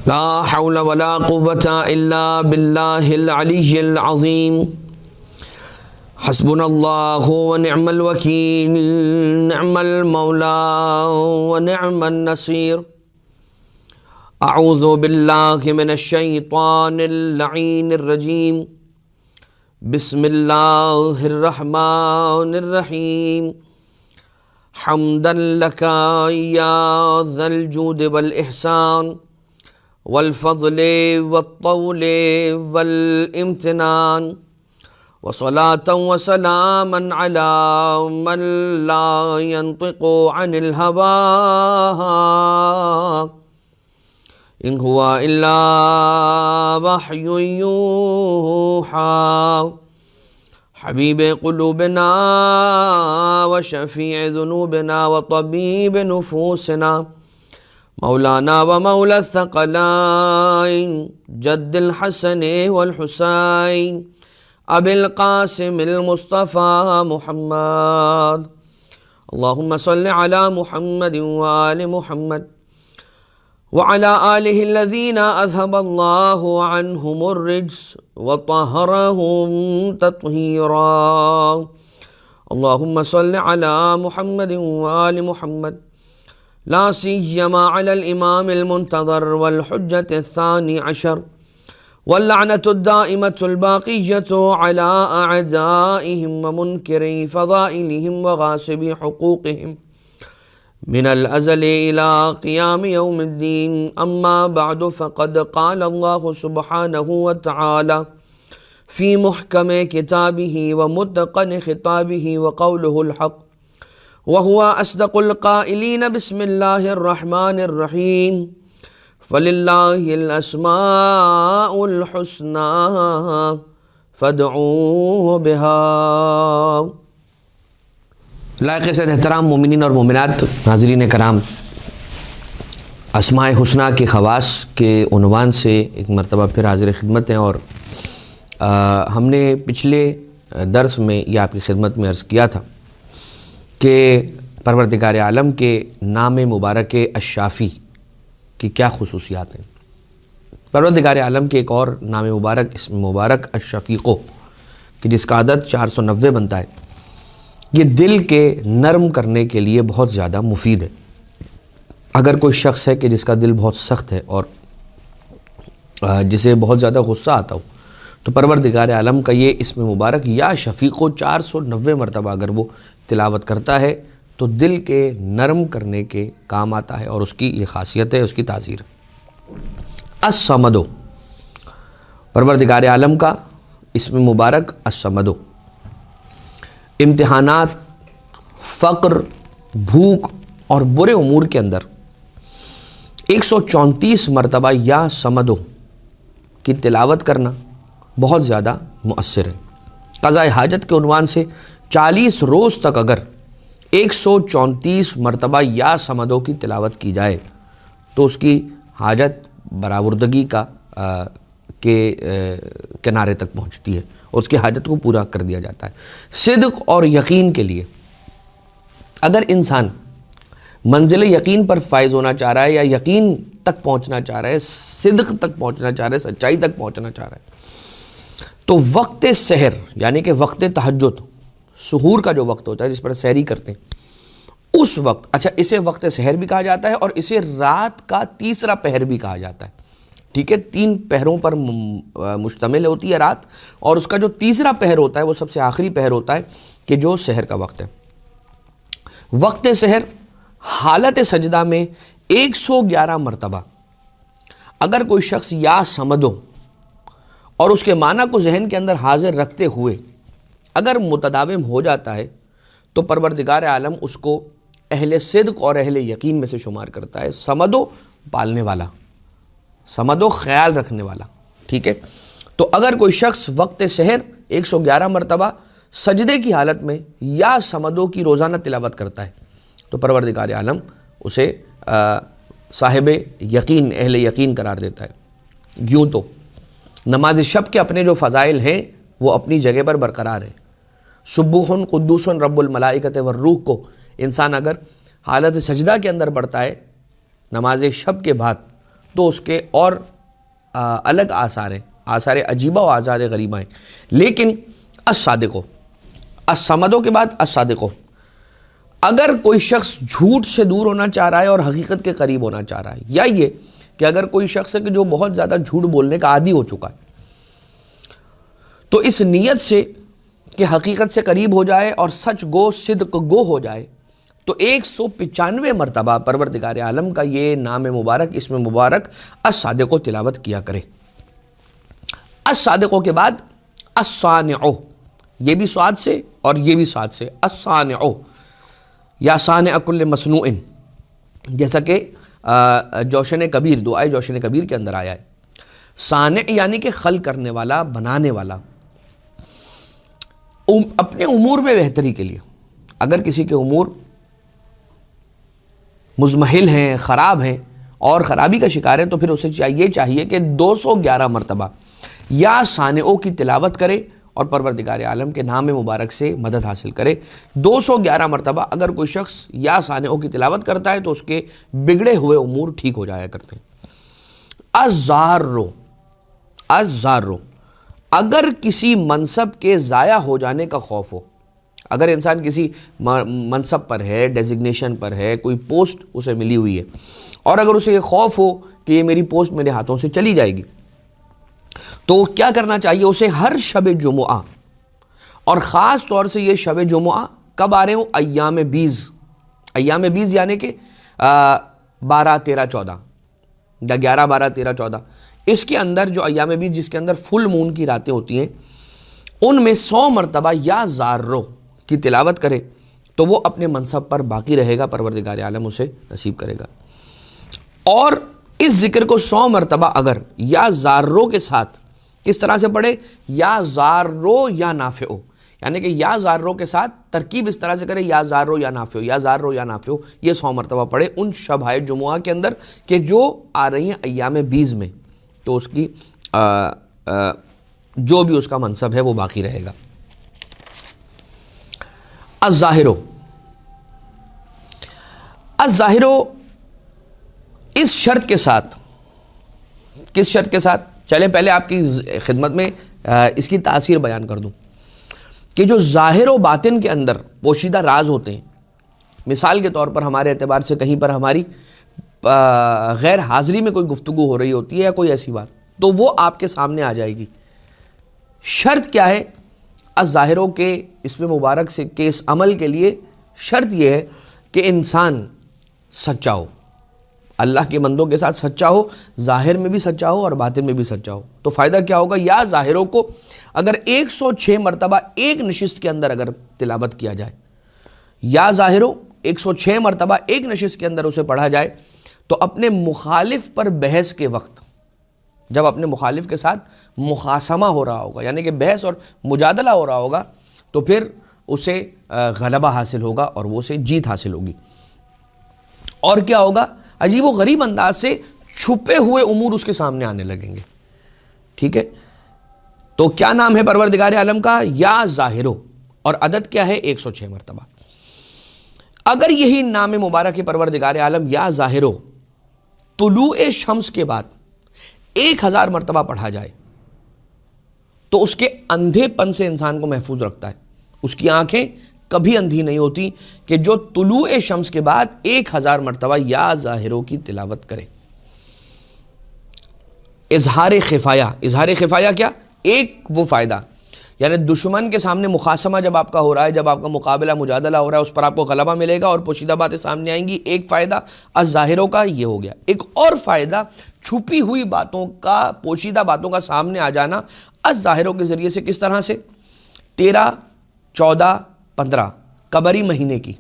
لا حول ولا قوة إلا بالله العلي العظيم حسبنا الله ونعم الوكيل نعم المولى ونعم النصير أعوذ بالله من الشيطان اللعين الرجيم بسم الله الرحمن الرحيم حمدا لك يا ذا الجود والإحسان والفضل والطول والامتنان وصلاة وسلاما على من لا ينطق عن الهوى إن هو إلا وحي يوحى حبيب قلوبنا وشفيع ذنوبنا وطبيب نفوسنا مولانا ومولى الثقلين جد الحسن والحسين أبي القاسم المصطفى محمد اللهم صل على محمد وآل محمد وعلى آله الذين أذهب الله عنهم الرجس وطهرهم تطهيرا اللهم صل على محمد وآل محمد لا سيما على الإمام المنتظر والحجة الثاني عشر واللعنة الدائمة الباقية على أعدائهم ومنكري فضائلهم وغاصبي حقوقهم من الأزل إلى قيام يوم الدين أما بعد فقد قال الله سبحانه وتعالى في محكم كتابه ومتقن خطابه وقوله الحق وهو أصدق القائلين بسم الله الرحمن الرحيم فلله الأسماء الحسنى فادعوه بها۔ لائق سے احترام مومنین اور مومنات، ناظرین کرام، اسماء حسنہ کے خواص کے عنوان سے ایک مرتبہ پھر حاضر خدمت ہیں، اور ہم نے پچھلے درس میں یہ آپ کی خدمت میں عرض کیا تھا کہ پروردگار عالم کے نام مبارک الشافی کی کیا خصوصیات ہیں۔ پروردگار عالم کے ایک اور نام مبارک اسم مبارک الشفیق کہ جس کا عدد 490 بنتا ہے، یہ دل کے نرم کرنے کے لیے بہت زیادہ مفید ہے۔ اگر کوئی شخص ہے کہ جس کا دل بہت سخت ہے اور جسے بہت زیادہ غصہ آتا ہو، تو پروردگار عالم کا یہ اسم مبارک یا شفیق 490 مرتبہ اگر وہ تلاوت کرتا ہے تو دل کے نرم کرنے کے کام آتا ہے، اور اس کی یہ خاصیت ہے، اس کی تاثیر۔ الصمد، پروردگار عالم کا اسم مبارک الصمد، امتحانات، فقر، بھوک اور برے امور کے اندر 134 مرتبہ یا صمد کی تلاوت کرنا بہت زیادہ مؤثر ہے۔ قضاء حاجت کے عنوان سے 40 روز تک اگر 134 مرتبہ یا صمدوں کی تلاوت کی جائے تو اس کی حاجت برآوردگی کے کنارے تک پہنچتی ہے اور اس کی حاجت کو پورا کر دیا جاتا ہے۔ صدق اور یقین کے لیے اگر انسان منزل یقین پر فائز ہونا چاہ رہا ہے یا یقین تک پہنچنا چاہ رہا ہے، صدق تک پہنچنا چاہ رہا ہے، سچائی تک پہنچنا چاہ رہا ہے، تو وقت سحر یعنی کہ وقت تہجد، سحور کا جو وقت ہوتا ہے جس پر سحری کرتے ہیں، اس وقت، اچھا اسے وقت سحر بھی کہا جاتا ہے اور اسے رات کا تیسرا پہر بھی کہا جاتا ہے، ٹھیک ہے، 3 پہروں پر مشتمل ہوتی ہے رات، اور اس کا جو تیسرا پہر ہوتا ہے وہ سب سے آخری پہر ہوتا ہے کہ جو سحر کا وقت ہے۔ وقت سحر حالت سجدہ میں 111 مرتبہ اگر کوئی شخص یا سمدو اور اس کے معنی کو ذہن کے اندر حاضر رکھتے ہوئے اگر متداوم ہو جاتا ہے تو پروردگار عالم اس کو اہل صدق اور اہل یقین میں سے شمار کرتا ہے۔ سمدو پالنے والا، سمدو خیال رکھنے والا، ٹھیک ہے۔ تو اگر کوئی شخص وقت سحر 111 مرتبہ سجدے کی حالت میں یا سمدو کی روزانہ تلاوت کرتا ہے تو پروردگار عالم اسے صاحب یقین، اہل یقین قرار دیتا ہے۔ یوں تو نماز شب کے اپنے جو فضائل ہیں وہ اپنی جگہ پر برقرار ہیں۔ سبوح قدوس رب الملائکۃ والروح کو انسان اگر حالت سجدہ کے اندر پڑھتا ہے نماز شب کے بعد تو اس کے اور الگ آثار ہیں، آثار عجیبہ و آثار غریبہ ہیں. لیکن الصادقو، الصمدو کے بعد الصادقو، اگر کوئی شخص جھوٹ سے دور ہونا چاہ رہا ہے اور حقیقت کے قریب ہونا چاہ رہا ہے، یا یہ کہ اگر کوئی شخص ہے کہ جو بہت زیادہ جھوٹ بولنے کا عادی ہو چکا ہے، تو اس نیت سے کہ حقیقت سے قریب ہو جائے اور سچ گو صدق گو ہو جائے، تو 195 مرتبہ پروردگار عالم کا یہ نام مبارک، اسم مبارک الصادقو تلاوت کیا کرے. الصادقو کے بعد الصانعو، یہ بھی صاد سے اور یہ بھی صاد سے، الصانعو یا صانع کل مصنوع، جیسا کہ جوشن کبیر، دعائے جوشن کبیر کے اندر آیا ہے. صانع یعنی کہ خلق کرنے والا، بنانے والا. اپنے امور میں بہتری کے لیے اگر کسی کے امور مزمحل ہیں، خراب ہیں اور خرابی کا شکار ہیں، تو پھر اسے چاہیے کہ 211 مرتبہ یا صانعو کی تلاوت کرے اور پروردگار عالم کے نام مبارک سے مدد حاصل کرے. 211 مرتبہ اگر کوئی شخص یا صانعو کی تلاوت کرتا ہے تو اس کے بگڑے ہوئے امور ٹھیک ہو جایا کرتے ہیں. الزارو، الزارو، اگر کسی منصب کے ضائع ہو جانے کا خوف ہو، اگر انسان کسی منصب پر ہے، ڈیزگنیشن پر ہے، کوئی پوسٹ اسے ملی ہوئی ہے، اور اگر اسے یہ خوف ہو کہ یہ میری پوسٹ میرے ہاتھوں سے چلی جائے گی، تو کیا کرنا چاہیے اسے؟ ہر شب جمعہ، اور خاص طور سے یہ شب جمعہ کب آ رہے ہوں؟ ایام بیز. ایام بیز یعنی کہ 12، 13، 14 یا 11، 12، 13، 14، اس کے اندر جو ایام بیز جس کے اندر فل مون کی راتیں ہوتی ہیں، ان میں 100 مرتبہ یا زارو کی تلاوت کرے تو وہ اپنے منصب پر باقی رہے گا، پروردگار عالم اسے نصیب کرے گا. اور اس ذکر کو 100 مرتبہ اگر یا زارو کے ساتھ کس طرح سے پڑھے؟ یا زارو یا نافعو، یعنی کہ یا زارو کے ساتھ ترکیب اس طرح سے کرے، یا زارو یا نافعو، یا زارو یا نافعو، یہ 100 مرتبہ پڑھے ان شبائے جمعہ کے اندر کہ جو آ رہی ہیں ایام بیز میں، تو اس کی جو بھی اس کا منصب ہے وہ باقی رہے گا. الظاہرو، الظاہرو اس شرط کے ساتھ، کس شرط کے ساتھ؟ چلیں پہلے آپ کی خدمت میں اس کی تاثیر بیان کر دوں کہ جو ظاہر و باطن کے اندر پوشیدہ راز ہوتے ہیں، مثال کے طور پر ہمارے اعتبار سے کہیں پر ہماری غیر حاضری میں کوئی گفتگو ہو رہی ہوتی ہے یا کوئی ایسی بات، تو وہ آپ کے سامنے آ جائے گی. شرط کیا ہے الظاہروں کے اس میں مبارک سے کہ اس عمل کے لیے شرط یہ ہے کہ انسان سچا ہو، اللہ کے بندوں کے ساتھ سچا ہو، ظاہر میں بھی سچا ہو اور باطن میں بھی سچا ہو. تو فائدہ کیا ہوگا؟ یا ظاہروں کو اگر 106 مرتبہ ایک نشست کے اندر اگر تلاوت کیا جائے، یا ظاہروں 106 مرتبہ ایک نشست کے اندر اسے پڑھا جائے، تو اپنے مخالف پر بحث کے وقت، جب اپنے مخالف کے ساتھ مخاصمہ ہو رہا ہوگا، یعنی کہ بحث اور مجادلہ ہو رہا ہوگا، تو پھر اسے غلبہ حاصل ہوگا اور وہ اسے جیت حاصل ہوگی. اور کیا ہوگا؟ عجیب و غریب انداز سے چھپے ہوئے امور اس کے سامنے آنے لگیں گے. ٹھیک ہے، تو کیا نام ہے پروردگار عالم کا؟ یا ظاہرو، اور عدد کیا ہے؟ 106 مرتبہ. اگر یہی نام مبارک پروردگار عالم یا ظاہرو طلوع شمس کے بعد 1000 مرتبہ پڑھا جائے تو اس کے اندھے پن سے انسان کو محفوظ رکھتا ہے. اس کی آنکھیں کبھی اندھی نہیں ہوتی کہ جو طلوع شمس کے بعد 1000 مرتبہ یا ظاہروں کی تلاوت کرے. اظہار خفایہ، اظہار خفایہ کیا؟ ایک وہ فائدہ، یعنی دشمن کے سامنے مخاصمہ جب آپ کا ہو رہا ہے، جب آپ کا مقابلہ مجادلہ ہو رہا ہے، اس پر آپ کو غلبہ ملے گا اور پوشیدہ باتیں سامنے آئیں گی. ایک فائدہ الظاہروں کا یہ ہو گیا. ایک اور فائدہ چھپی ہوئی باتوں کا، پوشیدہ باتوں کا سامنے آ جانا الظاہروں کے ذریعے سے. کس طرح سے؟ 13، 14، 15 قمری مہینے کی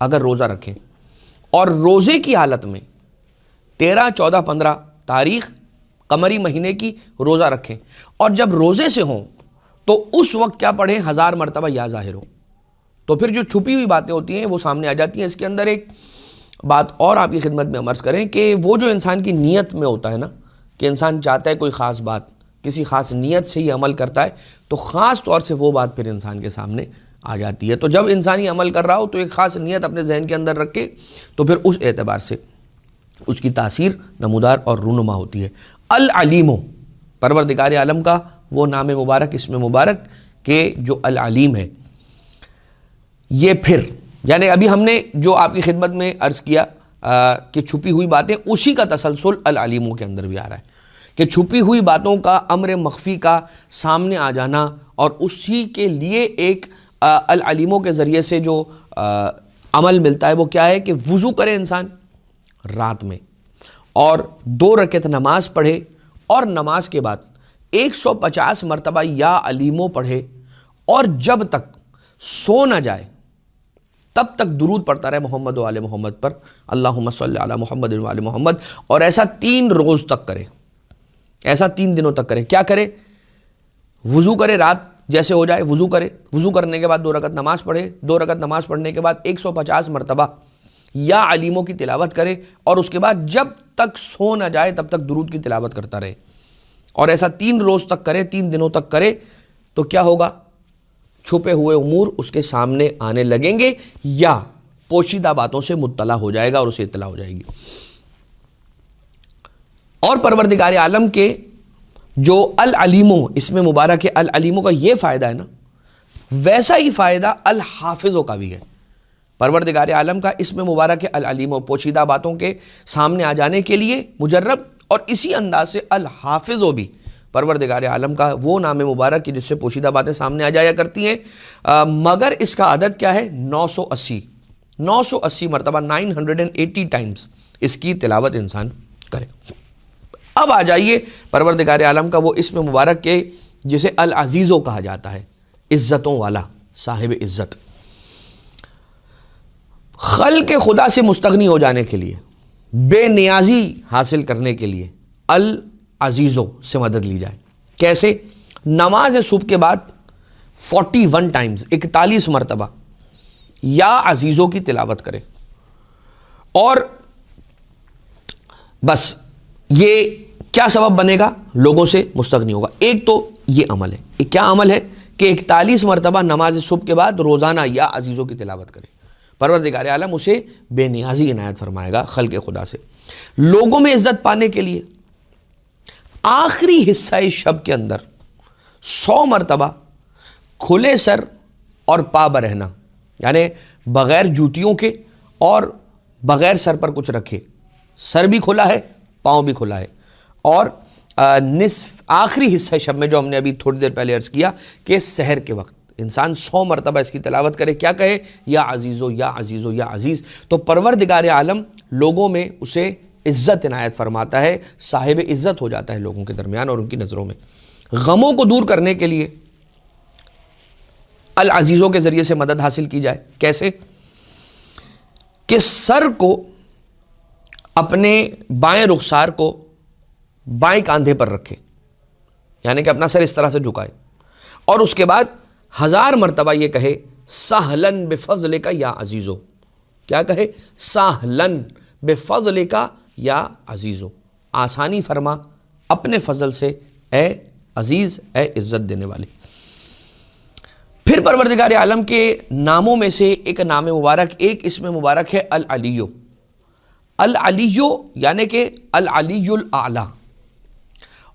اگر روزہ رکھیں اور روزے کی حالت میں 13، 14، 15 تاریخ قمری مہینے کی روزہ رکھیں، اور جب روزے سے ہوں تو اس وقت کیا پڑھیں؟ 1000 مرتبہ یا ظاہروں. تو پھر جو چھپی ہوئی باتیں ہوتی ہیں وہ سامنے آ جاتی ہیں. اس کے اندر ایک بات اور آپ کی خدمت میں عرض کریں کہ وہ جو انسان کی نیت میں ہوتا ہے نا، کہ انسان چاہتا ہے کوئی خاص بات، کسی خاص نیت سے ہی عمل کرتا ہے، تو خاص طور سے وہ بات پھر انسان کے سامنے آ جاتی ہے. تو جب انسان یہ عمل کر رہا ہو تو ایک خاص نیت اپنے ذہن کے اندر رکھ کے، تو پھر اس اعتبار سے اس کی تاثیر نمودار اور رونما ہوتی ہے۔ العلیم، پروردگار عالم کا وہ نام مبارک، اسم مبارک کہ جو العلیم ہے۔ یہ پھر یعنی ابھی ہم نے جو آپ کی خدمت میں عرض کیا کہ چھپی ہوئی باتیں، اسی کا تسلسل العلیموں کے اندر بھی آ رہا ہے کہ چھپی ہوئی باتوں کا، امر مخفی کا سامنے آ جانا، اور اسی کے لیے ایک العلیموں کے ذریعے سے جو عمل ملتا ہے وہ کیا ہے کہ وضو کرے انسان رات میں، اور 2 رکعت نماز پڑھے، اور نماز کے بعد 150 مرتبہ یا علیموں پڑھے، اور جب تک سو نہ جائے تب تک درود پڑھتا رہے محمد و آل محمد پر، اللہم صلی علی محمد و آل محمد، اور ایسا 3 روز تک کرے، ایسا 3 دنوں تک کرے۔ کیا کرے؟ وضو کرے، رات جیسے ہو جائے وضو کرے، وضو کرنے کے بعد 2 رکعت نماز پڑھے، 2 رکعت نماز پڑھنے کے بعد 150 مرتبہ یا علیموں کی تلاوت کرے، اور اس کے بعد جب تک سو نہ جائے تب تک درود کی تلاوت کرتا رہے، اور ایسا 3 روز تک کرے، 3 دنوں تک کرے، تو کیا ہوگا؟ چھپے ہوئے امور اس کے سامنے آنے لگیں گے، یا پوشیدہ باتوں سے مطلع ہو جائے گا اور اسے اطلاع ہو جائے گی۔ اور پروردگار عالم کے جو العلیموں اسم مبارک ہے، العلیموں کا یہ فائدہ ہے نا، ویسا ہی فائدہ الحافظوں کا بھی ہے۔ پروردگار عالم کا اسم مبارک ہے العلیموں، پوشیدہ باتوں کے سامنے آ جانے کے لیے مجرب، اور اسی انداز سے الحافظوں بھی پروردگار عالم کا وہ نام مبارک ہے جس سے پوشیدہ باتیں سامنے آ جایا کرتی ہیں، مگر اس کا عدد کیا ہے؟ 980 مرتبہ 980 ٹائمز اس کی تلاوت انسان کرے۔ اب آ جائیے پروردگار عالم کا وہ اسم مبارک کے جسے العزیزو کہا جاتا ہے، عزتوں والا، صاحب عزت۔ خلق خدا سے مستغنی ہو جانے کے لیے، بے نیازی حاصل کرنے کے لیے العزیزو سے مدد لی جائے۔ کیسے؟ نماز صبح کے بعد 41 ٹائمز 41 مرتبہ یا عزیزوں کی تلاوت کرے، اور بس یہ کیا سبب بنے گا؟ لوگوں سے مستغنی ہوگا۔ ایک تو یہ عمل ہے، یہ کیا عمل ہے کہ 41 مرتبہ نماز صبح کے بعد روزانہ یا عزیزوں کی تلاوت کرے، پروردگار عالم اسے بے نیازی عنایت فرمائے گا خلق خدا سے۔ لوگوں میں عزت پانے کے لیے آخری حصہ شب کے اندر 100 مرتبہ کھلے سر اور پا برہنا، یعنی بغیر جوتیوں کے اور بغیر سر پر کچھ رکھے، سر بھی کھلا ہے، پاؤں بھی کھلا ہے، اور نصف آخری حصہ شب میں جو ہم نے ابھی تھوڑی دیر پہلے عرض کیا کہ سحر کے وقت انسان 100 مرتبہ اس کی تلاوت کرے۔ کیا کہے؟ یا عزیزو یا عزیزو یا عزیز۔ تو پروردگار عالم لوگوں میں اسے عزت عنایت فرماتا ہے، صاحب عزت ہو جاتا ہے لوگوں کے درمیان اور ان کی نظروں میں۔ غموں کو دور کرنے کے لیے العزیزوں کے ذریعے سے مدد حاصل کی جائے۔ کیسے؟ کہ سر کو اپنے بائیں رخسار کو بائیں کاندھے پر رکھے، یعنی کہ اپنا سر اس طرح سے جھکائے، اور اس کے بعد 1000 مرتبہ یہ کہے سہلن بفضلک یا عزیزو۔ کیا کہے؟ سہلن بفضلک یا عزیزو، آسانی فرما اپنے فضل سے اے عزیز، اے عزت دینے والے۔ پھر پروردگار عالم کے ناموں میں سے ایک نام مبارک، ایک اسم مبارک ہے العلیو۔ العلیو یعنی کہ العلی الاعلی،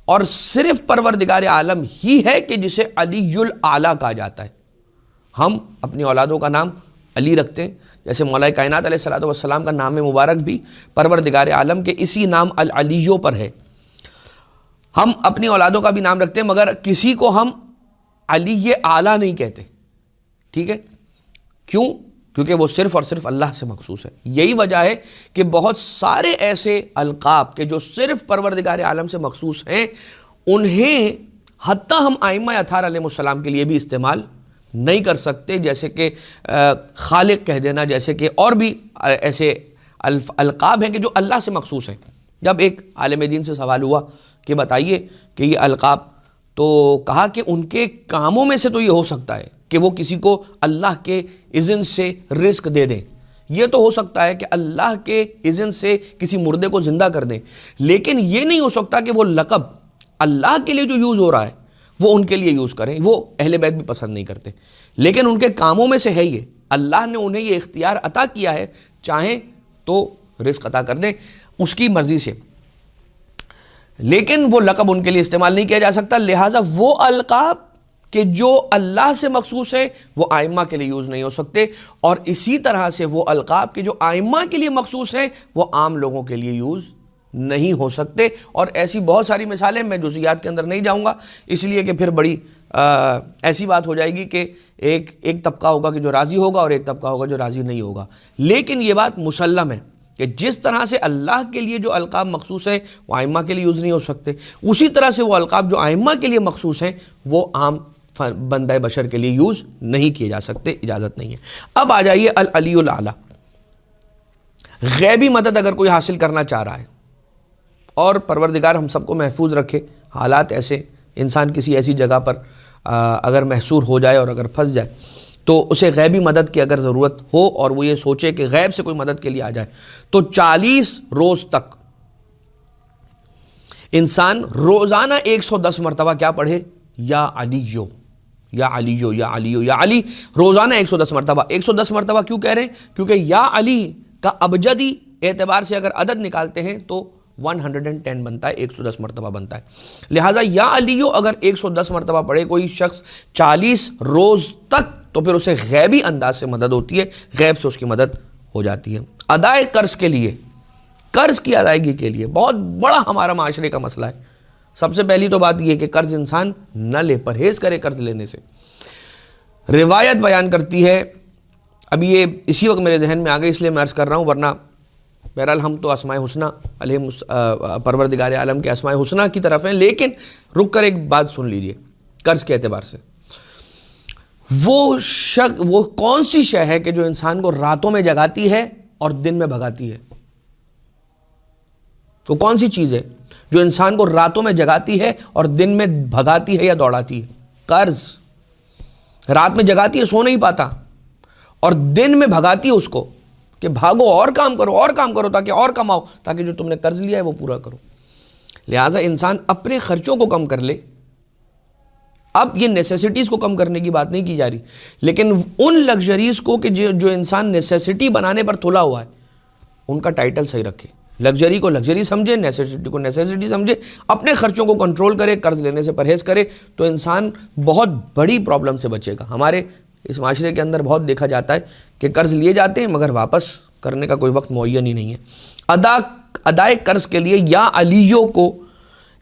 اور صرف پروردگار عالم ہی ہے کہ جسے علی الاعلی کہا جاتا ہے۔ ہم اپنی اولادوں کا نام علی رکھتے ہیں، جیسے مولا کائنات علیہ السلام کا نام مبارک بھی پروردگار عالم کے اسی نام العلیو پر ہے۔ ہم اپنی اولادوں کا بھی نام رکھتے ہیں، مگر کسی کو ہم علی اعلیٰ نہیں کہتے، ٹھیک ہے؟ کیوں؟ کیونکہ وہ صرف اور صرف اللہ سے مخصوص ہے۔ یہی وجہ ہے کہ بہت سارے ایسے القاب کہ جو صرف پروردگار عالم سے مخصوص ہیں، انہیں حتیٰ ہم ائمہ اطہار علیہ السلام کے لیے بھی استعمال نہیں کر سکتے، جیسے کہ خالق کہہ دینا، جیسے کہ اور بھی ایسے القاب ہیں کہ جو اللہ سے مخصوص ہیں۔ جب ایک عالم دین سے سوال ہوا کہ بتائیے کہ یہ القاب، تو کہا کہ ان کے کاموں میں سے تو یہ ہو سکتا ہے کہ وہ کسی کو اللہ کے اذن سے رزق دے دیں، یہ تو ہو سکتا ہے کہ اللہ کے اذن سے کسی مردے کو زندہ کر دیں، لیکن یہ نہیں ہو سکتا کہ وہ لقب اللہ کے لیے جو یوز ہو رہا ہے وہ ان کے لیے یوز کریں۔ وہ اہل بیت بھی پسند نہیں کرتے، لیکن ان کے کاموں میں سے ہے یہ، اللہ نے انہیں یہ اختیار عطا کیا ہے، چاہیں تو رزق عطا کر دیں۔ اس کی مرضی سے، لیکن وہ لقب ان کے لیے استعمال نہیں کیا جا سکتا. لہٰذا وہ القاب کہ جو اللہ سے مخصوص ہے وہ ائمہ کے لیے یوز نہیں ہو سکتے، اور اسی طرح سے وہ القاب کہ جو ائمہ کے لیے مخصوص ہیں وہ عام لوگوں کے لیے یوز نہیں ہو سکتے. اور ایسی بہت ساری مثالیں، میں جزئیات کے اندر نہیں جاؤں گا اس لیے کہ پھر بڑی ایسی بات ہو جائے گی کہ ایک طبقہ ہوگا کہ جو راضی ہوگا اور ایک طبقہ ہوگا جو راضی نہیں ہوگا. لیکن یہ بات مسلم ہے کہ جس طرح سے اللہ کے لیے جو القاب مخصوص ہیں وہ ائمہ کے لیے یوز نہیں ہو سکتے، اسی طرح سے وہ القاب جو ائمہ کے لیے مخصوص ہیں وہ عام بندہ بشر کے لیے یوز نہیں کیے جا سکتے، اجازت نہیں ہے. اب آ جائیے العلی الاعلیٰ. غیبی مدد اگر کوئی حاصل کرنا چاہ رہا ہے، اور پروردگار ہم سب کو محفوظ رکھے، حالات ایسے، انسان کسی ایسی جگہ پر اگر محصور ہو جائے اور اگر پھنس جائے تو اسے غیبی مدد کی اگر ضرورت ہو اور وہ یہ سوچے کہ غیب سے کوئی مدد کے لیے آ جائے، تو 40 روز تک انسان روزانہ 110 مرتبہ کیا پڑھے؟ یا علیو یا علیو یا علیو یا علی، روزانہ 110 مرتبہ. 110 مرتبہ کیوں کہہ رہے ہیں؟ کیونکہ یا علی کا ابجدی اعتبار سے اگر عدد نکالتے ہیں تو 110 بنتا ہے، 110 مرتبہ بنتا ہے. لہٰذا یا علیو اگر 110 مرتبہ پڑھے کوئی شخص 40 روز تک تو پھر اسے غیبی انداز سے مدد ہوتی ہے، غیب سے اس کی مدد ہو جاتی ہے. ادائے قرض کے لیے، قرض کی ادائیگی کے لیے بہت بڑا ہمارا معاشرے کا مسئلہ ہے. سب سے پہلی تو بات یہ کہ قرض انسان نہ لے، پرہیز کرے قرض لینے سے. روایت بیان کرتی ہے، ابھی یہ اسی وقت میرے ذہن میں آ گئی اس لیے میں عرض کر رہا ہوں، ورنہ بہرحال ہم تو اسماء حسنہ علیہ پروردگار عالم کے اسماء حسنہ کی طرف ہیں، لیکن رک کر ایک بات سن لیجئے قرض کے اعتبار سے. وہ کون سی شے ہے کہ جو انسان کو راتوں میں جگاتی ہے اور دن میں بھگاتی ہے؟ وہ کون سی چیز ہے جو انسان کو راتوں میں جگاتی ہے اور دن میں بھگاتی ہے یا دوڑاتی ہے؟ قرض. رات میں جگاتی ہے، سو نہیں پاتا، اور دن میں بھگاتی ہے اس کو کہ بھاگو اور کام کرو تاکہ اور کماؤ، تاکہ جو تم نے قرض لیا ہے وہ پورا کرو. لہٰذا انسان اپنے خرچوں کو کم کر لے. اب یہ نیسیسٹیز کو کم کرنے کی بات نہیں کی جا رہی، لیکن ان لگژریز کو کہ جو انسان نیسیسٹی بنانے پر تلا ہوا ہے ان کا ٹائٹل صحیح رکھے. لگژری کو لگژری سمجھے، نیسیسٹی کو نیسیسٹی سمجھے، اپنے خرچوں کو کنٹرول کرے، قرض لینے سے پرہیز کرے، تو انسان بہت بڑی پرابلم سے بچے گا. ہمارے اس معاشرے کے اندر بہت دیکھا جاتا ہے کہ قرض لیے جاتے ہیں مگر واپس کرنے کا کوئی وقت معین ہی نہیں ہے. ادائے قرض کے لیے یا علیوں کو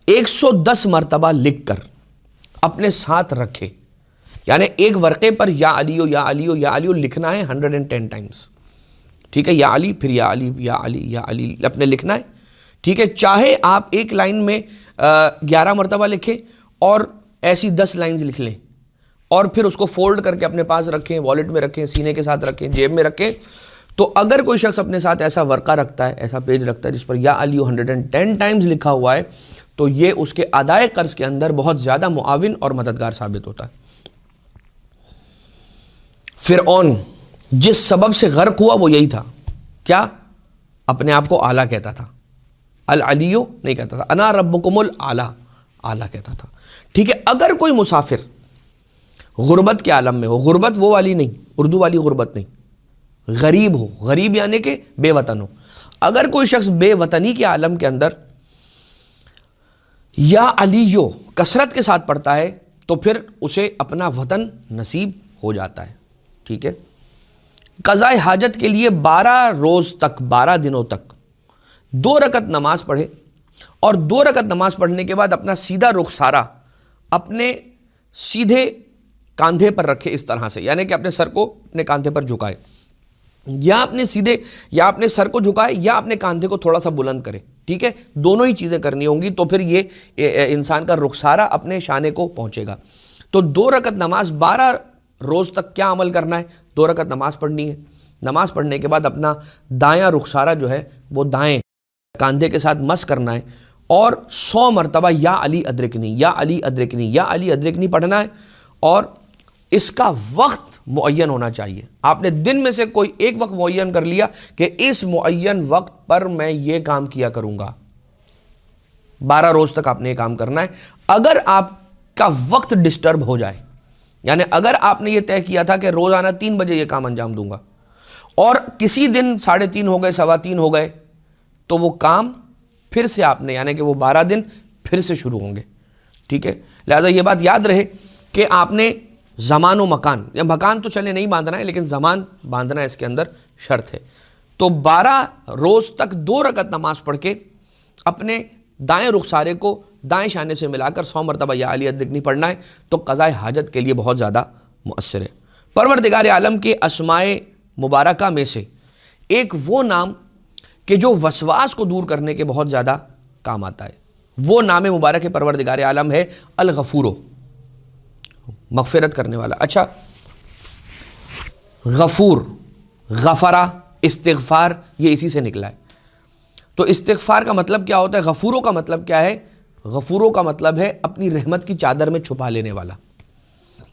110 مرتبہ لکھ کر اپنے ساتھ رکھے، یعنی ایک ورقے پر یا علیو یا علیو یا علیو لکھنا ہے 110 ٹائمز. ٹھیک ہے، یا علی پھر یا علی یا علی یا علی اپنے لکھنا ہے. ٹھیک ہے، چاہے آپ ایک لائن میں 11 مرتبہ لکھیں اور ایسی 10 لائنز لکھ لیں اور پھر اس کو فولڈ کر کے اپنے پاس رکھیں، والیٹ میں رکھیں، سینے کے ساتھ رکھیں، جیب میں رکھیں. تو اگر کوئی شخص اپنے ساتھ ایسا ورقہ رکھتا ہے، ایسا پیج رکھتا ہے جس پر یا علیو 110 ٹائمز لکھا ہوا ہے، تو یہ اس کے ادائے قرض کے اندر بہت زیادہ معاون اور مددگار ثابت ہوتا ہے. فرعون جس سبب سے غرق ہوا وہ یہی تھا، کیا؟ اپنے آپ کو اعلیٰ کہتا تھا، العلیو نہیں کہتا تھا، انا ربکم الاعلیٰ، اعلیٰ کہتا تھا. ٹھیک ہے، اگر کوئی مسافر غربت کے عالم میں ہو، غربت وہ والی نہیں، اردو والی غربت نہیں، غریب ہو، غریب یعنی کہ بے وطن ہو، اگر کوئی شخص بے وطنی کے عالم کے اندر یا علیو کثرت کے ساتھ پڑھتا ہے تو پھر اسے اپنا وطن نصیب ہو جاتا ہے. ٹھیک ہے، قضاء حاجت کے لیے 12 روز تک، 12 دنوں تک 2 رکعت نماز پڑھے، اور 2 رکعت نماز پڑھنے کے بعد اپنا سیدھا رخسارہ اپنے سیدھے کاندھے پر رکھے اس طرح سے، یعنی کہ اپنے سر کو اپنے کاندھے پر جھکائے، یا اپنے سیدھے یا اپنے سر کو جھکائے یا اپنے کاندھے کو تھوڑا سا بلند کرے. ٹھیک ہے، دونوں ہی چیزیں کرنی ہوں گی تو پھر یہ انسان کا رخسارہ اپنے شانے کو پہنچے گا. تو 2 رکعت نماز 12 روز تک کیا عمل کرنا ہے؟ 2 رکعت نماز پڑھنی ہے. نماز پڑھنے کے بعد اپنا دایاں رخسارہ جو ہے وہ دائیں کاندھے کے ساتھ مس کرنا ہے، اور 100 مرتبہ یا علی ادرکنی، یا علی ادرکنی، یا علی ادرکنی پڑھنا ہے. اور اس کا وقت معین ہونا چاہیے. آپ نے دن میں سے کوئی ایک وقت معین کر لیا کہ اس معین وقت پر میں یہ کام کیا کروں گا. 12 روز تک آپ نے یہ کام کرنا ہے. اگر آپ کا وقت ڈسٹرب ہو جائے، یعنی اگر آپ نے یہ طے کیا تھا کہ روزانہ 3 بجے یہ کام انجام دوں گا اور کسی دن 3:30 ہو گئے، 3:15 ہو گئے، تو وہ کام پھر سے آپ نے یعنی کہ وہ 12 دن پھر سے شروع ہوں گے. ٹھیک ہے, لہٰذا یہ بات یاد رہے کہ آپ نے زمان و مکان, یا مکان تو چلے نہیں باندھنا ہے لیکن زمان باندھنا ہے, اس کے اندر شرط ہے. تو 12 روز تک 2 رکعت نماز پڑھ کے اپنے دائیں رخسارے کو دائیں شانے سے ملا کر 100 مرتبہ یا علی الدگنی پڑھنا ہے, تو قضاء حاجت کے لیے بہت زیادہ مؤثر ہے. پروردگار عالم کے اسماء مبارکہ میں سے ایک وہ نام کہ جو وسواس کو دور کرنے کے بہت زیادہ کام آتا ہے, وہ نام مبارک پروردگار عالم ہے الغفور, مغفرت کرنے والا. اچھا, غفور, غفرہ, استغفار, یہ اسی سے نکلا ہے. تو استغفار کا مطلب کیا ہوتا ہے؟ غفوروں کا مطلب کیا ہے؟ غفوروں کا مطلب ہے اپنی رحمت کی چادر میں چھپا لینے والا.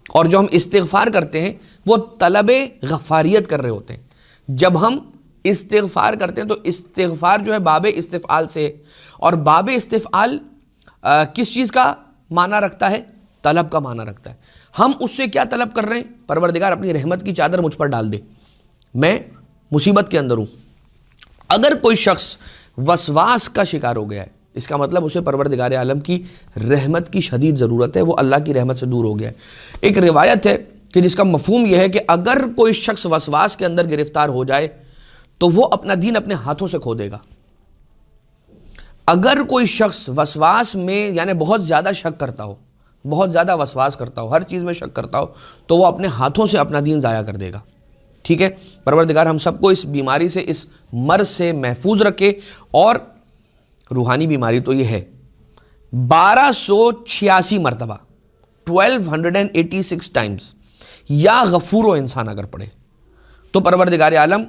اور جو ہم استغفار کرتے ہیں وہ طلب غفاریت کر رہے ہوتے ہیں. جب ہم استغفار کرتے ہیں تو استغفار جو ہے باب استفعال سے ہے, اور باب استفعال کس چیز کا معنی رکھتا ہے؟ طلب کا معنی رکھتا ہے. ہم اس سے کیا طلب کر رہے ہیں؟ پروردگار اپنی رحمت کی چادر مجھ پر ڈال دے, میں مصیبت کے اندر ہوں. اگر کوئی شخص وسواس کا شکار ہو گیا ہے, اس کا مطلب اسے پروردگار عالم کی رحمت کی شدید ضرورت ہے, وہ اللہ کی رحمت سے دور ہو گیا ہے. ایک روایت ہے کہ جس کا مفہوم یہ ہے کہ اگر کوئی شخص وسواس کے اندر گرفتار ہو جائے تو وہ اپنا دین اپنے ہاتھوں سے کھو دے گا. اگر کوئی شخص وسواس میں یعنی بہت زیادہ شک کرتا ہو, بہت زیادہ وسواس کرتا ہو, ہر چیز میں شک کرتا ہو, تو وہ اپنے ہاتھوں سے اپنا دین ضائع کر دے گا. ٹھیک ہے, پروردگار ہم سب کو اس بیماری سے, اس مرض سے محفوظ رکھے. اور روحانی بیماری تو یہ ہے 1286 مرتبہ 1286 ٹائمز یا غفور و انسان اگر پڑھے تو پروردگار عالم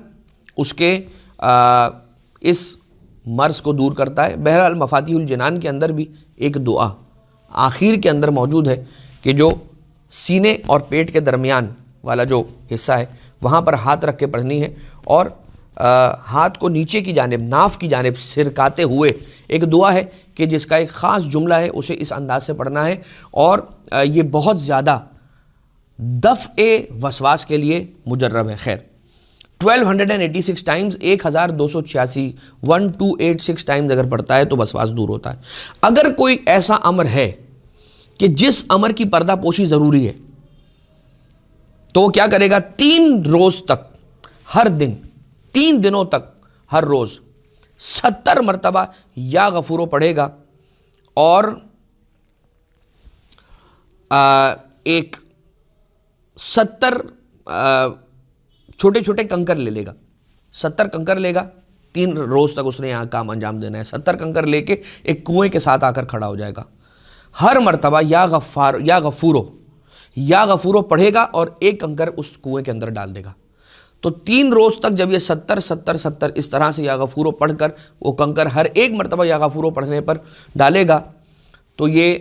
اس کے اس مرض کو دور کرتا ہے. بہرحال مفاتیح الجنان کے اندر بھی ایک دعا آخر کے اندر موجود ہے کہ جو سینے اور پیٹ کے درمیان والا جو حصہ ہے وہاں پر ہاتھ رکھ کے پڑھنی ہے, اور ہاتھ کو نیچے کی جانب, ناف کی جانب سرکاتے ہوئے ایک دعا ہے کہ جس کا ایک خاص جملہ ہے, اسے اس انداز سے پڑھنا ہے. اور یہ بہت زیادہ دفع وسواس کے لیے مجرب ہے. خیر, 1286 ٹائمز 1286 1286 ٹائمز اگر پڑھتا ہے تو وسواس دور ہوتا ہے. اگر کوئی ایسا امر ہے کہ جس امر کی پردہ پوشی ضروری ہے تو وہ کیا کرے گا؟ 3 روز تک ہر دن, 3 دنوں تک ہر روز 70 مرتبہ یا غفورو پڑھے گا, اور ایک 70 چھوٹے چھوٹے کنکر لے گا. 70 کنکر لے گا, 3 روز تک اس نے یہاں کام انجام دینا ہے. 70 کنکر لے کے ایک کنویں کے ساتھ آ کر کھڑا ہو جائے گا. ہر مرتبہ یا غفورو پڑھے گا اور ایک کنکر اس کنویں کے اندر ڈال دے گا. تو 3 روز تک جب یہ 70 اس طرح سے یا غفورو پڑھ کر وہ کنکر ہر ایک مرتبہ یا غفورو پڑھنے پر ڈالے گا تو یہ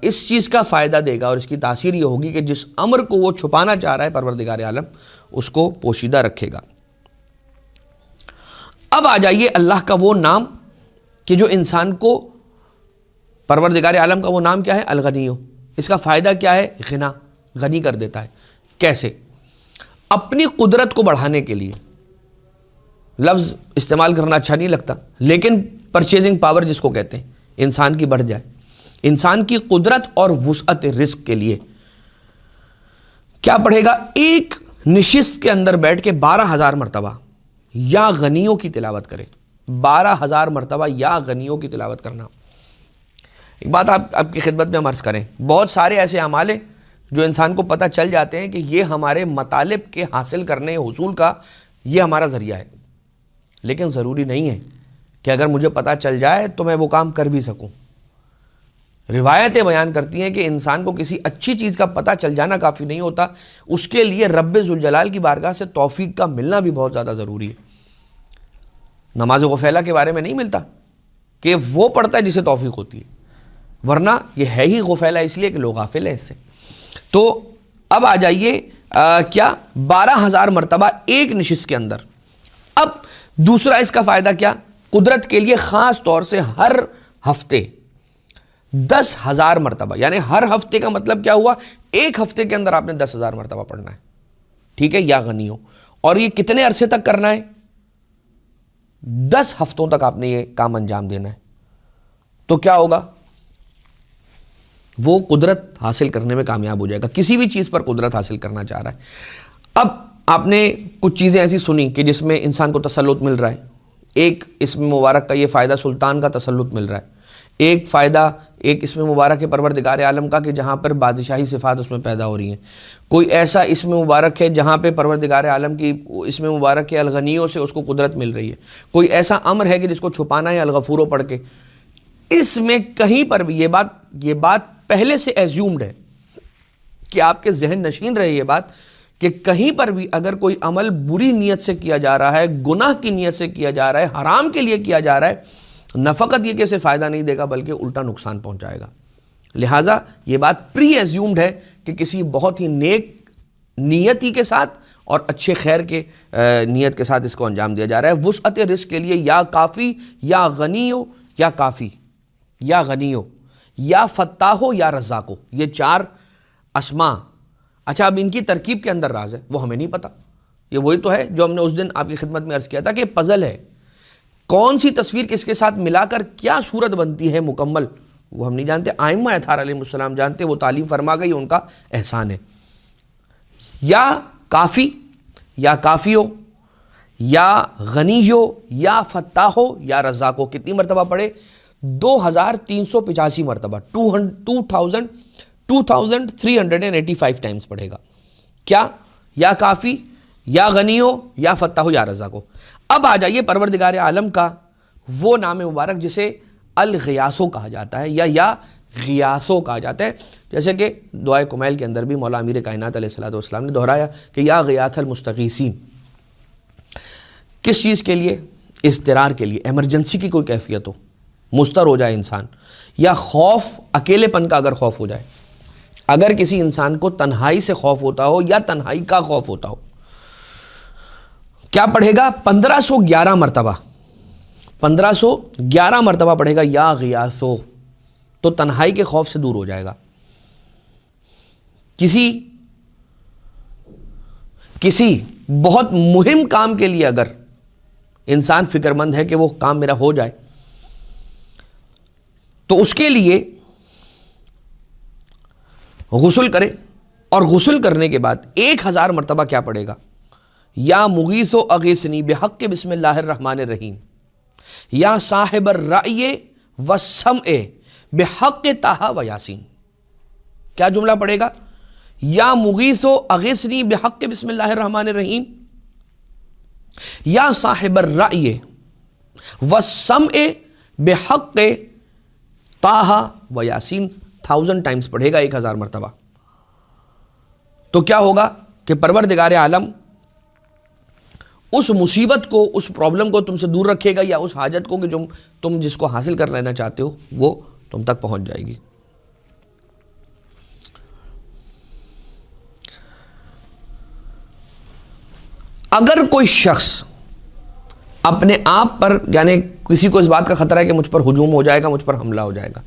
اس چیز کا فائدہ دے گا, اور اس کی تاثیر یہ ہوگی کہ جس امر کو وہ چھپانا چاہ رہا ہے پروردگار عالم اس کو پوشیدہ رکھے گا. اب آ جائیے اللہ کا وہ نام کہ جو انسان کو, پروردگار عالم کا وہ نام کیا ہے؟ الغنیو. اس کا فائدہ کیا ہے؟ غنا, غنی کر دیتا ہے. کیسے؟ اپنی قدرت کو بڑھانے کے لیے. لفظ استعمال کرنا اچھا نہیں لگتا لیکن پرچیزنگ پاور جس کو کہتے ہیں, انسان کی بڑھ جائے, انسان کی قدرت اور وسعت رزق کے لیے کیا پڑھے گا؟ ایک نشست کے اندر بیٹھ کے 12,000 مرتبہ یا غنیوں کی تلاوت کرے. 12,000 مرتبہ یا غنیوں کی تلاوت کرنا. ایک بات آپ کی خدمت میں ہم عرض کریں, بہت سارے ایسے اعمال ہیں جو انسان کو پتہ چل جاتے ہیں کہ یہ ہمارے مطالب کے حاصل کرنے, حصول کا یہ ہمارا ذریعہ ہے, لیکن ضروری نہیں ہے کہ اگر مجھے پتہ چل جائے تو میں وہ کام کر بھی سکوں. روایتیں بیان کرتی ہیں کہ انسان کو کسی اچھی چیز کا پتہ چل جانا کافی نہیں ہوتا, اس کے لیے رب ذوالجلال کی بارگاہ سے توفیق کا ملنا بھی بہت زیادہ ضروری ہے. نماز غفیلہ کے بارے میں نہیں ملتا کہ وہ پڑھتا ہے جسے توفیق ہوتی ہے, ورنہ یہ ہے ہی غفیلہ اس لیے کہ لوگ غافل ہیں اس سے. تو اب آ جائیے کیا 12,000 مرتبہ ایک نشست کے اندر. اب دوسرا اس کا فائدہ کیا؟ قدرت کے لیے خاص طور سے ہر ہفتے 10,000 مرتبہ, یعنی ہر ہفتے کا مطلب کیا ہوا؟ ایک ہفتے کے اندر آپ نے 10,000 مرتبہ پڑھنا ہے. ٹھیک ہے, یا غنیوں. اور یہ کتنے عرصے تک کرنا ہے؟ 10 ہفتوں تک آپ نے یہ کام انجام دینا ہے، تو کیا ہوگا؟ وہ قدرت حاصل کرنے میں کامیاب ہو جائے گا، کسی بھی چیز پر قدرت حاصل کرنا چاہ رہا ہے۔ اب آپ نے کچھ چیزیں ایسی سنی کہ جس میں انسان کو تسلط مل رہا ہے، ایک اسم مبارک کا یہ فائدہ سلطان کا تسلط مل رہا ہے، ایک فائدہ ایک اسم مبارک ہے پروردگار عالم کا کہ جہاں پر بادشاہی صفات اس میں پیدا ہو رہی ہیں، کوئی ایسا اسم مبارک ہے جہاں پہ پروردگار عالم کی اسم مبارک کے الغنیوں سے اس کو قدرت مل رہی ہے، کوئی ایسا امر ہے کہ جس کو چھپانا ہے الغفورو پڑھ کے۔ اس میں کہیں پر بھی یہ بات پہلے سے ایزیومڈ ہے کہ آپ کے ذہن نشین رہے یہ بات کہ کہیں پر بھی اگر کوئی عمل بری نیت سے کیا جا رہا ہے، گناہ کی نیت سے کیا جا رہا ہے، حرام کے لیے کیا جا رہا ہے، نہ فقط یہ کہ اسے فائدہ نہیں دے گا بلکہ الٹا نقصان پہنچائے گا۔ لہٰذا یہ بات پری ایزیومڈ ہے کہ کسی بہت ہی نیک نیتی کے ساتھ اور اچھے خیر کے نیت کے ساتھ اس کو انجام دیا جا رہا ہے۔ وسعت رزق کے لیے یا کافی یا غنیو یا کافی یا غنیو یا فتاحو یا رزاقو، یہ 4 اسماء۔ اچھا، اب ان کی ترکیب کے اندر راز ہے، وہ ہمیں نہیں پتہ۔ یہ وہی تو ہے جو ہم نے اس دن آپ کی خدمت میں عرض کیا تھا کہ پزل ہے، کون سی تصویر کس کے ساتھ ملا کر کیا صورت بنتی ہے مکمل، وہ ہم نہیں جانتے۔ ائمہ اطہار علیہ السلام جانتے، وہ تعلیم فرما گئی، ان کا احسان ہے۔ یا کافی یا کافیو یا غنیو یا فتاحو یا رزاقو، کتنی مرتبہ پڑھے؟ 2385 مرتبہ، 2385 ٹائمز پڑھے گا۔ کیا؟ یا کافی یا غنیو یا فتاحو یا رزاقو۔ اب آ جائیے پروردگار عالم کا وہ نام مبارک جسے الغیاثو کہا جاتا ہے یا غیاثو کہا جاتا ہے، جیسے کہ دعائے کمیل کے اندر بھی مولا امیر کائنات علیہ الصلوۃ والسلام نے دہرایا کہ یا غیاث المستغیثین۔ کس چیز کے لیے؟ اضطرار کے لیے، ایمرجنسی کی کوئی کیفیت ہو، مضطر ہو جائے انسان، یا خوف، اکیلے پن کا اگر خوف ہو جائے، اگر کسی انسان کو تنہائی سے خوف ہوتا ہو یا تنہائی کا خوف ہوتا ہو، کیا پڑھے گا؟ 1511 مرتبہ، 1511 مرتبہ پڑھے گا یا غیاثو، تو تنہائی کے خوف سے دور ہو جائے گا۔ کسی بہت مہم کام کے لیے اگر انسان فکر مند ہے کہ وہ کام میرا ہو جائے، تو اس کے لیے غسل کرے، اور غسل کرنے کے بعد 1000 مرتبہ کیا پڑھے گا؟ یا مغیث و اغیثنی بحق بسم اللہ الرحمن الرحیم، یا صاحب الرأی والسمع بحق طٰہٰ و یاسین۔ کیا جملہ پڑھے گا؟ یا مغیث و اغیثنی بحق بسم اللہ الرحمن الرحیم، یا صاحب الرأی والسمع بحق طٰہٰ و یاسین 1000 ٹائمز پڑھے گا، 1000 مرتبہ۔ تو کیا ہوگا کہ پروردگار عالم اس مصیبت کو، اس پرابلم کو تم سے دور رکھے گا، یا اس حاجت کو کہ جو تم جس کو حاصل کر لینا چاہتے ہو وہ تم تک پہنچ جائے گی۔ اگر کوئی شخص اپنے آپ پر، یعنی کسی کو اس بات کا خطرہ ہے کہ مجھ پر ہجوم ہو جائے گا، مجھ پر حملہ ہو جائے گا،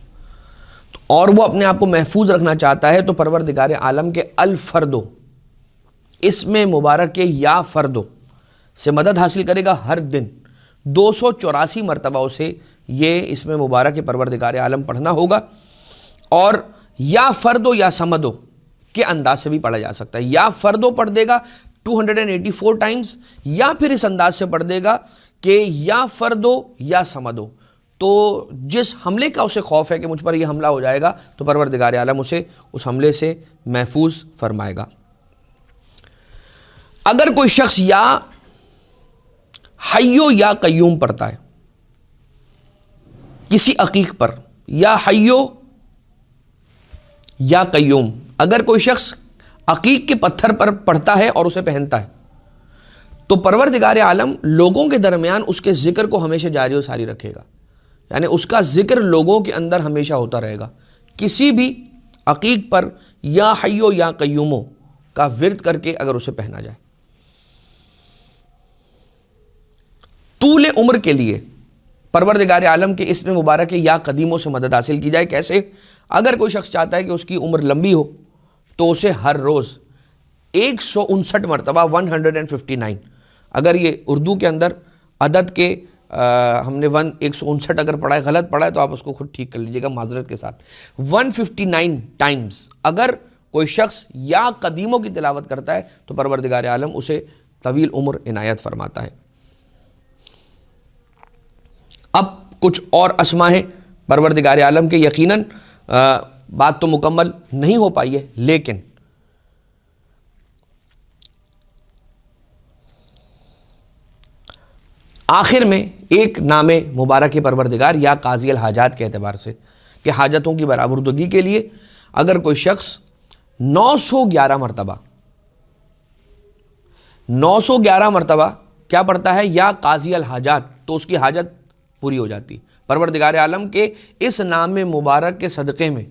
اور وہ اپنے آپ کو محفوظ رکھنا چاہتا ہے، تو پروردگار عالم کے الفردو اسم مبارک کے یا فردو سے مدد حاصل کرے گا۔ ہر دن 284 مرتبہ اسے یہ اسم مبارک پروردگار عالم پڑھنا ہوگا، اور یا فردو یا سمدو کے انداز سے بھی پڑھا جا سکتا ہے۔ یا فردو پڑھ دے گا 284 ٹائمز، یا پھر اس انداز سے پڑھ دے گا کہ یا فردو یا سمدو، تو جس حملے کا اسے خوف ہے کہ مجھ پر یہ حملہ ہو جائے گا، تو پروردگار عالم اسے اس حملے سے محفوظ فرمائے گا۔ اگر کوئی شخص یا حیو یا قیوم پڑھتا ہے کسی عقیق پر، یا حیو یا قیوم، اگر کوئی شخص عقیق کے پتھر پر پڑھتا ہے اور اسے پہنتا ہے، تو پروردگار عالم لوگوں کے درمیان اس کے ذکر کو ہمیشہ جاری و ساری رکھے گا، یعنی اس کا ذکر لوگوں کے اندر ہمیشہ ہوتا رہے گا۔ کسی بھی عقیق پر یا حیو یا قیومو کا ورد کر کے اگر اسے پہنا جائے۔ طول عمر کے لیے پروردگار عالم کے اسم مبارک یا قدیموں سے مدد حاصل کی جائے۔ کیسے؟ اگر کوئی شخص چاہتا ہے کہ اس کی عمر لمبی ہو، تو اسے ہر روز 159 مرتبہ 159، اگر یہ اردو کے اندر عدد کے ہم نے 159 اگر پڑھا ہے غلط پڑھا ہے تو آپ اس کو خود ٹھیک کر لیجئے گا معذرت کے ساتھ. 159 ٹائمز اگر کوئی شخص یا قدیموں کی تلاوت کرتا ہے تو پروردگار عالم اسے طویل عمر عنایت فرماتا ہے. اب کچھ اور اسما ہیں پروردگار عالم کے. یقیناً بات تو مکمل نہیں ہو پائی ہے، لیکن آخر میں ایک نام مبارک پروردگار یا قاضی الحاجات کے اعتبار سے کہ حاجتوں کی برآوردگی کے لیے اگر کوئی شخص 911 مرتبہ کیا پڑھتا ہے یا قاضی الحاجات، تو اس کی حاجت پوری ہو جاتی. پروردگار عالم کے اس نام مبارک کے صدقے میں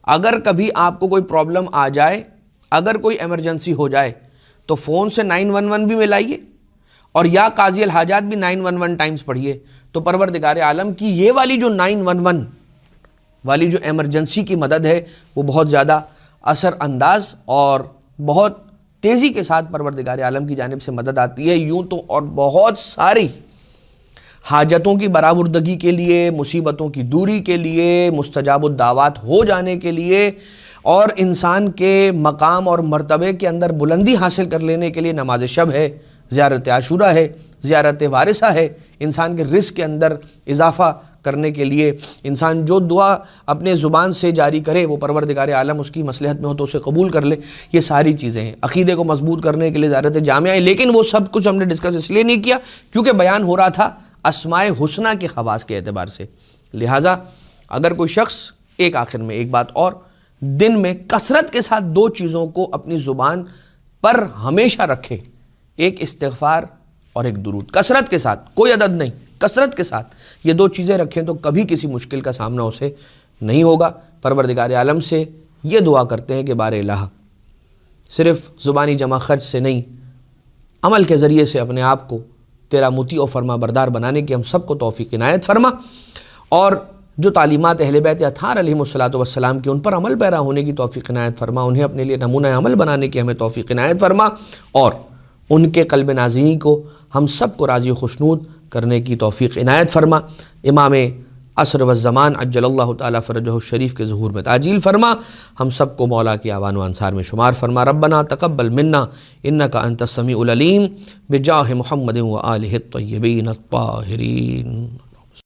اگر کبھی آپ کو کوئی پرابلم آ جائے، اگر کوئی ایمرجنسی ہو جائے تو فون سے 911 بھی ملائیے اور یا قاضی الحاجات بھی 911 ٹائمز پڑھیے، تو پروردگار عالم کی یہ والی جو 911 والی جو ایمرجنسی کی مدد ہے وہ بہت زیادہ اثر انداز اور بہت تیزی کے ساتھ پروردگار عالم کی جانب سے مدد آتی ہے. یوں تو اور بہت ساری حاجتوں کی برآوردگی کے لیے، مصیبتوں کی دوری کے لیے، مستجاب الدعوات ہو جانے کے لیے اور انسان کے مقام اور مرتبے کے اندر بلندی حاصل کر لینے کے لیے نماز شب ہے، زیارت عاشورہ ہے، زیارت وارثہ ہے. انسان کے رزق کے اندر اضافہ کرنے کے لیے انسان جو دعا اپنے زبان سے جاری کرے وہ پروردگار عالم اس کی مصلحت میں ہو تو اسے قبول کر لے. یہ ساری چیزیں ہیں. عقیدے کو مضبوط کرنے کے لیے زیارت جامعہ ہے، لیکن وہ سب کچھ ہم نے ڈسکس اس لیے نہیں کیا کیونکہ بیان ہو رہا تھا اسماء حسنہ کے خواص کے اعتبار سے. لہٰذا اگر کوئی شخص آخر میں ایک بات اور، دن میں کثرت کے ساتھ 2 چیزوں کو اپنی زبان پر ہمیشہ رکھے، ایک استغفار اور ایک درود، کثرت کے ساتھ، کوئی عدد نہیں، کثرت کے ساتھ یہ 2 چیزیں رکھیں تو کبھی کسی مشکل کا سامنا اسے نہیں ہوگا. پروردگار عالم سے یہ دعا کرتے ہیں کہ بار الہ صرف زبانی جمع خرچ سے نہیں، عمل کے ذریعے سے اپنے آپ کو تیرا مطیع و فرما بردار بنانے کی ہم سب کو توفیق عنایت فرما، اور جو تعلیمات اہل بیت اطہار علیہم الصلاۃ والسلام کی ان پر عمل پیرا ہونے کی توفیق عنایت فرما، انہیں اپنے لیے نمونہ عمل بنانے کی ہمیں توفیق عنایت فرما، اور ان کے قلب نازنین کو ہم سب کو راضی و خوشنود کرنے کی توفیق عنایت فرما. امام عصر والزمان عجل اللہ تعالیٰ فرجہ الشریف کے ظہور میں تعجیل فرما، ہم سب کو مولا کی آوان و انصار میں شمار فرما. ربنا تقبل منا انک انت السمیع العلیم بجاہ محمد و آلہ الطیبین الطاہرین.